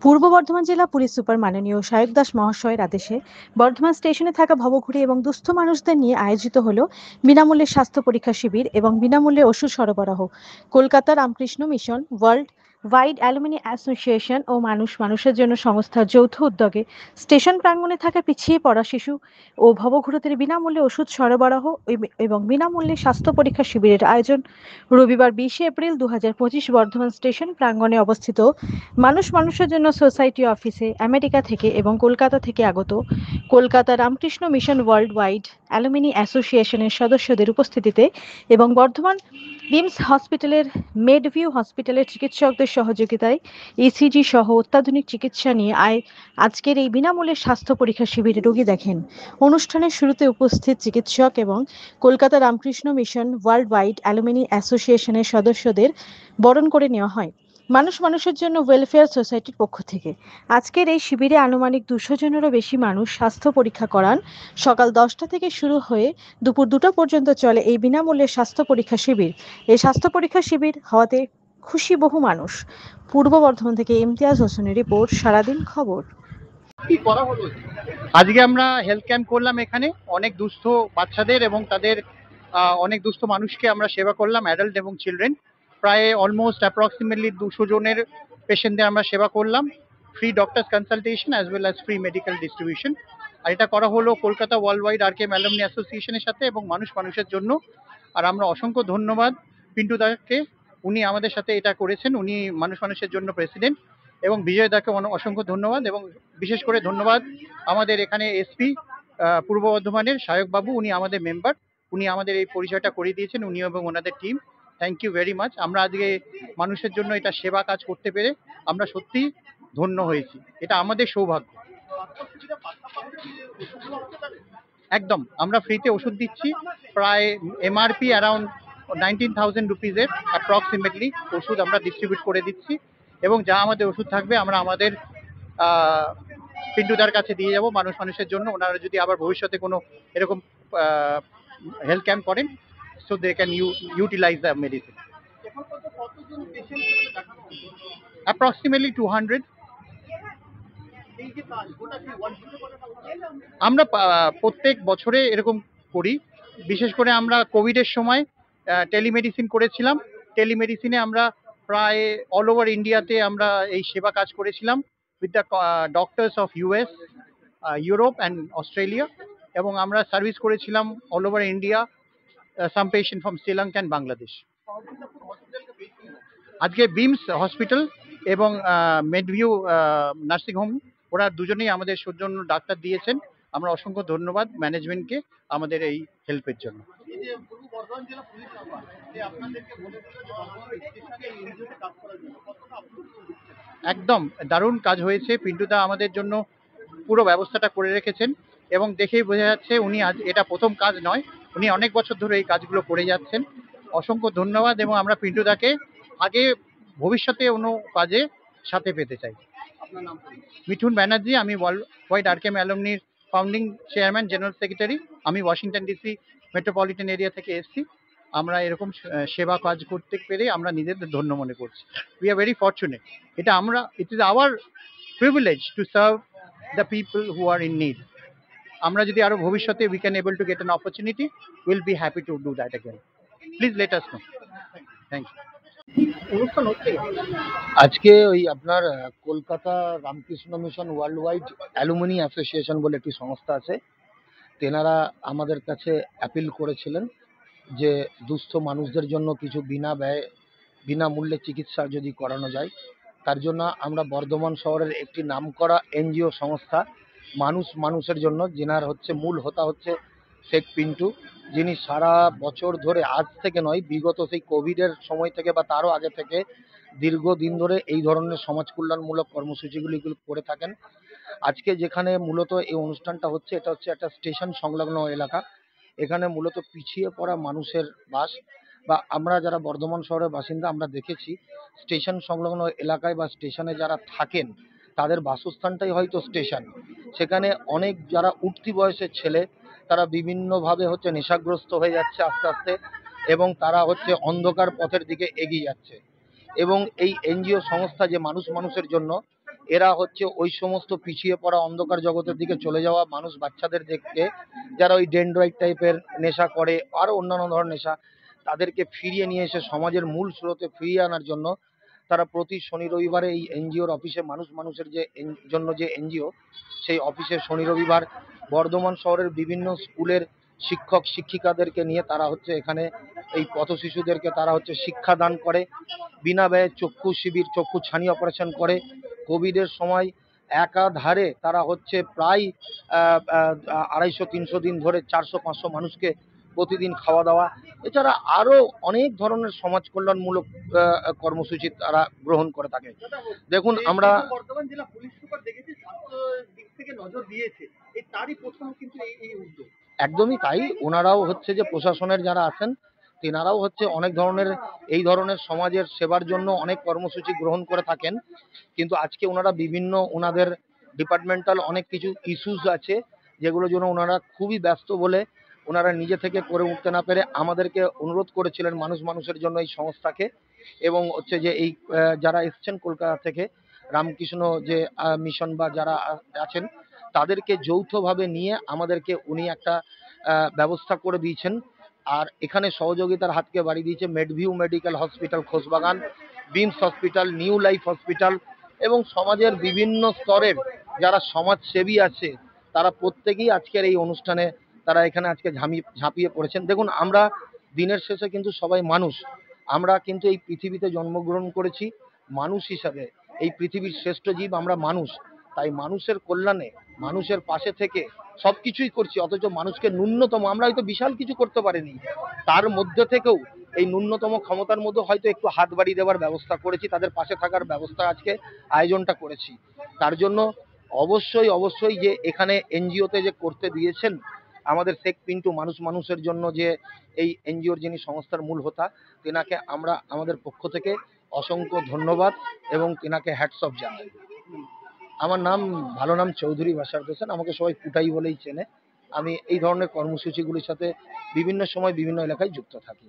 পূর্ব বর্ধমান জেলা police super মাননীয় সায়ক দাস মহাশয়ের আদেশে বর্ধমান স্টেশনে থাকা ভবঘুরে এবং দুস্থ মানুষদের নিয়ে আয়োজিত হলো বিনামূল্যে স্বাস্থ্য পরীক্ষা শিবির এবং বিনামূল্যে ওষুধ সরবরাহ। Kolkata Ramakrishna Mission World Wide Alumni Association ও মানুষের জন্য সংস্থার যৌথ উদ্যোগে স্টেশন প্রাঙ্গণে থাকা পিছিয়ে পড়া শিশু ও ভবঘুরেদের বিনামূল্যে ওষুধ সরবরাহ এবং বিনামূল্যে স্বাস্থ্য পরীক্ষা শিবিরের আয়োজন রবিবার 20 এপ্রিল 2025 বর্ধমান স্টেশন প্রাঙ্গণে অবস্থিত মানুষের জন্য সোসাইটি অফিসে আমেরিকা থেকে এবং কলকাতা থেকে আগত Kolkata Ramakrishna Mission World Wide alumni অ্যাসোসিয়েশনের সদস্যদের উপস্থিতিতে এবং বর্ধমান বিমস হসপিটালের মেডভিউ হসপিটালের চিকিৎসকদের সহযোগিতায় ইসিজি সহ অত্যাধুনিক চিকিৎসা নিয়ে আজকের এই বিনামূল্যে স্বাস্থ্য পরীক্ষা শিবিরে রোগী দেখেন। অনুষ্ঠানের শুরুতে উপস্থিত চিকিৎসক এবং Kolkata Ramakrishna Mission World Wide alumni অ্যাসোসিয়েশনের সদস্যদের বরণ করে নেওয়া হয় মানুষের জন্য ওয়েলফেয়ার সোসাইটির পক্ষ থেকে। আজকের এই শিবিরে আনুমানিক 200 জনেরও বেশি মানুষ স্বাস্থ্য পরীক্ষা করান। সকাল 10টা থেকে শুরু হয়ে দুপুর 2টা পর্যন্ত চলে এই বিনামূল্যে স্বাস্থ্য পরীক্ষা শিবির। এই স্বাস্থ্য পরীক্ষা শিবির হওয়াতে খুশি বহু মানুষ। পূর্ব বর্ধমান থেকে ইমতিয়াজ হোসেনের রিপোর্ট, সারাদিন খবর। আজকে আমরা হেলথ ক্যাম্প করলাম এখানে অনেক দুস্থ বাচ্চাদের এবং তাদের অনেক দুস্থ মানুষকে আমরা সেবা করলাম, অ্যাডাল্ট এবং চিলড্রেন। প্রায় অলমোস্ট অ্যাপ্রক্সিমেটলি 200 জনের পেশেন্টদের আমরা সেবা করলাম। Free doctors consultation as well as free medical distribution. আর এটা করা হলো Kolkata World Wide RKM Alumni অ্যাসোসিয়েশনের সাথে এবং মানুষের জন্য। আর আমরা অসংখ্য ধন্যবাদ পিন্টু দাকে, উনি আমাদের সাথে এটা করেছেন। উনি মানুষের জন্য প্রেসিডেন্ট, এবং বিজয় দাকে অসংখ্য ধন্যবাদ। এবং বিশেষ করে ধন্যবাদ আমাদের এখানে এসপি পূর্ব বর্ধমানের সায়ক বাবু, উনি আমাদের মেম্বার, উনি আমাদের এই পরিচয়টা করিয়ে দিয়েছেন, উনি এবং ওনাদের টিম। Thank you very much. আমরা আজকে মানুষের জন্য এটা সেবা কাজ করতে পেরে আমরা সত্যি ধন্য হয়েছি, এটা আমাদের সৌভাগ্য। একদম, আমরা ফ্রিতে ওষুধ দিচ্ছি। প্রায় এমআরপি অ্যারাউন্ড 19,000 রুপিজের অ্যাপ্রক্সিমেটলি ওষুধ আমরা ডিস্ট্রিবিউট করে দিচ্ছি। এবং যা আমাদের ওষুধ থাকবে আমরা আমাদের পিন্টুদার কাছে দিয়ে যাব মানুষের জন্য। ওনারা যদি আবার ভবিষ্যতে কোনো এরকম হেলথ ক্যাম্প করেন, so they can utilise the medicine. Approximately 200। আমরা প্রত্যেক বছরে এরকম করি। বিশেষ করে আমরা কোভিডের সময় টেলিমেডিসিন করেছিলাম। টেলিমেডিসিনে আমরা প্রায় অল ওভার ইন্ডিয়াতে আমরা এই সেবা কাজ করেছিলাম with the doctors of US, Europe and Australia. এবং আমরা সার্ভিস করেছিলাম all over India some patient from Sri Lanka and Bangladesh. আজকে বিমস হসপিটাল এবং মেডভিউ নার্সিং হোম, ওরা দুজনেই আমাদের জন্য ডাক্তার দিয়েছেন। আমরা অসংখ্য ধন্যবাদ ম্যানেজমেন্টকে আমাদের এই হেল্পের জন্য। একদম দারুণ কাজ হয়েছে। পিন্টুদা আমাদের জন্য পুরো ব্যবস্থাটা করে রেখেছেন, এবং দেখেই বোঝা যাচ্ছে উনি আজ এটা প্রথম কাজ নয়, উনি অনেক বছর ধরে এই কাজগুলো করে যাচ্ছেন। অসংখ্য ধন্যবাদ। এবং আমরা পিন্টুদাকে আগে ভবিষ্যতে অন্য কাজে সাথে পেতে চাই। মিঠুন ব্যানার্জি, আমি ওয়ার্ল্ড ওয়াইড আরকেএম অ্যালুমনির ফাউন্ডিং চেয়ারম্যান, জেনারেল সেক্রেটারি। আমি ওয়াশিংটন ডিসি মেট্রোপলিটন এরিয়া থেকে এসেছি। আমরা এরকম সেবা কাজ করতে পেরে আমরা নিজেদের ধন্য মনে করছি। We are very fortunate. এটা আমরা, it is our privilege to serve the people who are in need. আমরা যদি আরো ভবিষ্যতে we can able to get an opportunity, will be happy to do that again. Please let us know. Thank you. অনুষ্ঠান হচ্ছে আজকে ওই আপনার Kolkata Ramakrishna Mission World Wide Alumni Association বলে একটি সংস্থা আছে, তেনারা আমাদের কাছে অ্যাপিল করেছিলেন যে দুস্থ মানুষদের জন্য কিছু বিনামূল্যে চিকিৎসা যদি করানো যায়। তার জন্য আমরা বর্ধমান শহরের একটি নামকরা এনজিও সংস্থা মানুষের জন্য, যেনার মূল হোতা হচ্ছে শেখ পিন্টু, যিনি সারা বছর ধরে, আজ থেকে নয়, বিগত সেই কোভিডের সময় থেকে বা তারও আগে থেকে দীর্ঘদিন ধরে এই ধরনের সমাজ কল্যাণমূলক কর্মসূচিগুলি করে থাকেন। আজকে যেখানে মূলত এই অনুষ্ঠানটা হচ্ছে, এটা হচ্ছে একটা স্টেশন সংলগ্ন এলাকা। এখানে মূলত পিছিয়ে পড়া মানুষের বাস, বা আমরা যারা বর্ধমান শহরের বাসিন্দা আমরা দেখেছি স্টেশন সংলগ্ন এলাকায় বা স্টেশনে যারা থাকেন তাদের বাসস্থানটাই হয়তো স্টেশন। সেখানে অনেক যারা উঠতি বয়সের ছেলে, তারা বিভিন্নভাবে নেশাগ্রস্ত হয়ে যাচ্ছে আস্তে আস্তে, এবং তারা অন্ধকার পথের দিকে এগিয়ে যাচ্ছে। এবং এই এনজিও সংস্থা যে মানুষের জন্য, এরা হচ্ছে ওই সমস্ত পিছিয়ে পড়া অন্ধকার জগতের দিকে চলে যাওয়া মানুষ বাচ্চাদের দেখতে, যারা ওই ডেন্ড্রয়েড টাইপের নেশা করে আরো অন্যান্য ধরনের নেশা, তাদেরকে ফিরিয়ে নিয়ে এসে সমাজের মূল স্রোতে ফিরিয়ে আনার জন্য তারা প্রতি শনি রবিবারে এই এনজিওর অফিসে মানুষের যে জন্য যে এনজিও, সেই অফিসে শনি রবিবার বর্ধমান শহরের বিভিন্ন স্কুলের শিক্ষক শিক্ষিকাদেরকে নিয়ে তারা হচ্ছে এখানে এই পথ শিশুদেরকে তারা হচ্ছে শিক্ষাদান করে, বিনা ব্যয়ে চক্ষু শিবির, চক্ষু ছানি অপারেশন করে। কোভিডের সময় একাধারে তারা হচ্ছে প্রায় 250-300 দিন ধরে 400-500 মানুষকে প্রতিদিন খাওয়া দাওয়া, এছাড়া আরো অনেক ধরনের সমাজ কল্যাণমূলক কর্মসূচি তারা গ্রহণ করে থাকে। দেখুন, আমরা বর্ধমান জেলা পুলিশ সুপার দেখেছি স্বাস্থ্য দিক থেকে নজর দিয়েছে, এই তারই প্রথম কিন্তু এই উদ্যোগ। একদমই তাই, ওনারাও হচ্ছে যে প্রশাসনের যারা আছেন তেনারাও হচ্ছে অনেক ধরনের এই ধরনের সমাজের সেবার জন্য অনেক কর্মসূচি গ্রহণ করে থাকেন, কিন্তু আজকে ওনারা বিভিন্ন ওনাদের ডিপার্টমেন্টাল অনেক কিছু ইস্যুস আছে যেগুলোর জন্য ওনারা খুবই ব্যস্ত বলে ওনারা নিজে থেকে করে উঠতে না পেরে আমাদেরকে অনুরোধ করেছিলেন মানুষের জন্য এই সংস্থাকে, এবং হচ্ছে যে এই যারা এসছেন কলকাতা থেকে রামকৃষ্ণ যে মিশন বা যারা আছেন তাদেরকে যৌথভাবে নিয়ে আমাদেরকে উনি একটা ব্যবস্থা করে দিয়েছেন। আর এখানে সহযোগিতার হাতকে বাড়িয়ে দিয়েছে Medview Medical Hospital Khosbagan, BIMS Hospital, New Life Hospital এবং সমাজের বিভিন্ন স্তরের যারা সমাজসেবী আছে তারা প্রত্যেকেই আজকের এই অনুষ্ঠানে তারা এখানে আজকে ঝাঁপিয়ে পড়েছেন। দেখুন, আমরা দিনের শেষে কিন্তু সবাই মানুষ, আমরা কিন্তু এই পৃথিবীতে জন্মগ্রহণ করেছি মানুষ হিসাবে, এই পৃথিবীর শ্রেষ্ঠ জীব আমরা মানুষ, তাই মানুষের কল্যাণে মানুষের পাশে থেকে সবকিছুই করছি, অথচ মানুষকে ন্যূনতম, আমরা হয়তো বিশাল কিছু করতে পারিনি, তার মধ্যে থেকেও এই ন্যূনতম ক্ষমতার মধ্যে হয়তো একটু হাত বাড়িয়ে দেওয়ার ব্যবস্থা করেছি, তাদের পাশে থাকার ব্যবস্থা আজকে আয়োজনটা করেছি। তার জন্য অবশ্যই যে এখানে এনজিওতে যে করতে দিয়েছেন আমাদের শেখ পিন্টু মানুষের জন্য, যে এই এনজিওর যিনি সংস্থার মূল হোতা, তেনাকে আমরা আমাদের পক্ষ থেকে অসংখ্য ধন্যবাদ এবং তেনাকে হ্যাটস অফ জানাই। আমার নাম ভালো নাম চৌধুরী বাশারত হোসেন, আমাকে সবাই পুটাই বলেই চেনে। আমি এই ধরনের কর্মসূচিগুলির সাথে বিভিন্ন সময় বিভিন্ন এলাকায় যুক্ত থাকি।